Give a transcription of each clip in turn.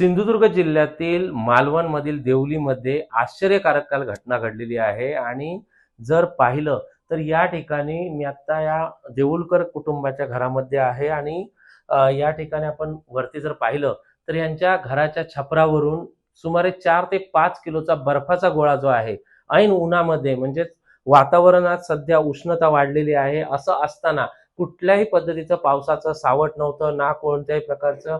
सिंधुदुर्ग जिल्ह्यातील मालवण मधील देवलीमध्ये आश्चर्यकारक घटना घडलेली आहे आणि जर पाहिलं तर या ठिकाणी मी आता या देऊळकर कुटुंबाच्या घरामध्ये आहे आणि या ठिकाणी आपण वरती जर पाहिलं तर यांच्या घराच्या छपरावरून सुमारे 4 ते 5 किलोचा बर्फाचा गोळा जो आहे ऐन उन्हामध्ये म्हणजे वातावरणात सध्या उष्णता वाढलेली आहे असं असताना कुठल्याही पद्धतीचं पावसाचं सावट नव्हतं ना कोणत्याही प्रकारचं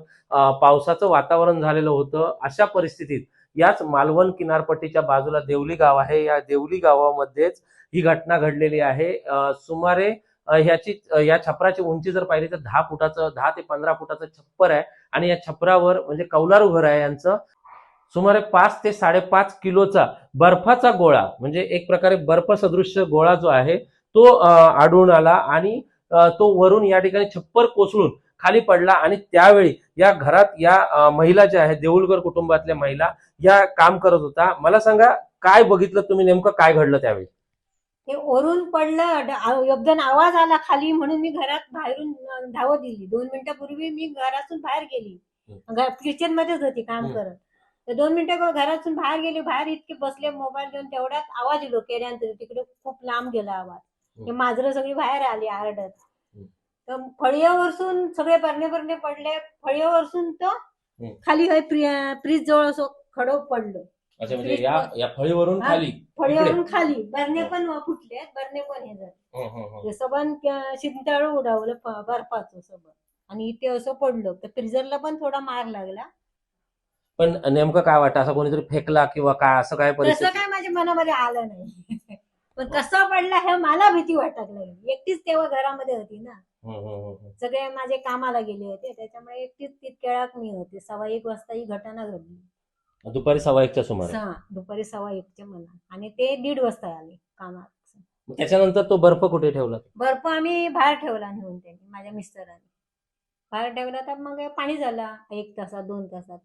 पावसाचं वातावरण झालेलं होतं अशा परिस्थितीत याच मालवण किनारपट्टीच्या बाजूला देवली गाव आहे या देवली गावामध्येच ही घटना घडलेली आहे सुमारे ह्याची या छपराची उंची जर पाहिली तर 10 ते 15 फुटाचं छप्पर आहे आणि या छपरावर म्हणजे कौलारू घर आहे यांचं सुमारे 5 ते 5.5 किलोचा बर्फाचा गोळा म्हणजे एक प्रकारे बर्फ सदृश्य गोळा जो आहे तो आढळून आला आणि तो वरून या ठिकाणी छप्पर कोसळून खाली पडला आणि त्यावेळी या घरात या महिला ज्या आहेत देऊळकर कुटुंबातल्या महिला या काम करत होता। मला सांगा काय बघितलं तुम्ही, नेमकं काय घडलं त्यावेळी? ते ओरून पडलं एकदम आवाज आला खाली म्हणून मी घरात बाहेरून धावत दिली। 2 मिनिटापूर्वी मी घरातून बाहेर गेली, किचन मध्येच होती काम करत। तर 2 मिनिटं घरातून बाहेर गेली, बाहेर इतके बसले मोबाईल घेऊन तेवढ्यात आवाज येलो केऱ्यांतर तिकडे खूप लांब गेला आवाज। ते माजरं सगळी बाहेर आली आरडत। तर फळीवरसून सगळे बरणे पडले, फळीवरसून तो खाली फ्रीज जवळ असं खडो पडलं। अच्छा, म्हणजे या फळीवरून खाली फळीवरून खाली बरणे पण फुटले, बरणे पण हे झाले, ते सबन शिंताळू उडावलं बर्फाचं सबन आणि इथे असं पडलं। तर फ्रीजरला पण थोडा मार लागला। पण नेमकं काय वाटतं, असं कोणीतरी फेकला किंवा काय असं काय तसं परिस्थिती? काय माझ्या मनामध्ये आलं नाही पण कसं पडला हे मला भीती वाटायला लागली। एकटीच तेव्हा घरामध्ये होती ना, सगळे माझे कामाला गेले होते, त्याच्यामुळे एकटीच तितक्या मी होते। 1:15 वाजता ही घटना घडली। दुपारी 1:15च्या सुमारे? दुपारी 1:15च्या मला, आणि ते 1:30 वाजता आले कामात। त्याच्यानंतर तो बर्फ कुठे ठेवला? बर्फ आम्ही बाहेर ठेवला नेऊन, त्यांनी माझ्या मिस्टरांनी बाहेर ठेवला। तर मग पाणी झाला 1 तासात 2 तासात।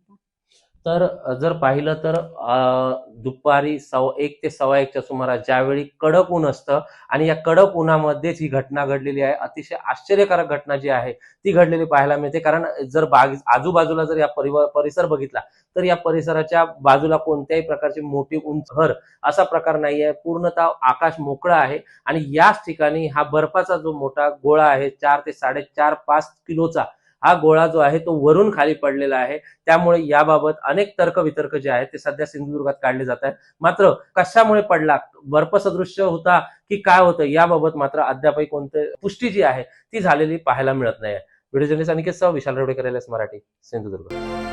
तर जर पाहिलं तर दुपारी 1 ते 1:15च्या सुमारास ज्यावेळी कडक ऊन असतं आणि या कडक उन्हामध्येच ही घटना घडलेली आहे। अतिशय आश्चर्यकारक घटना जी आहे ती घडलेली पाहायला मिळते, कारण जर आजूबाजूला जर या परिसर बघितला तर या परिसराच्या बाजूला कोणत्याही प्रकारची मोठी उंच घर असा प्रकार नाहीये, पूर्णतः आकाश मोकळं आहे आणि याच ठिकाणी हा बर्फाचा जो मोठा गोळा आहे 4 ते 4.5 किलोचा हा गोळा जो आहे तो वरून खाली पडलेला आहे। त्यामुळे याबाबत अनेक तर्कवितर्क जे आहेत ते सध्या सिंधुदुर्गात काढले जात आहेत। मात्र कशामुळे पडला, बर्फ सदृश्य होता की काय होतं याबाबत मात्र अद्यापही कोणती पुष्टी जी आहे ती झालेली पाहायला मिळत नाही। व्हिडिओ जर्नलिस्ट अनिकेत सह विशाल रेवडेकर, LS मराठी, सिंधुदुर्ग।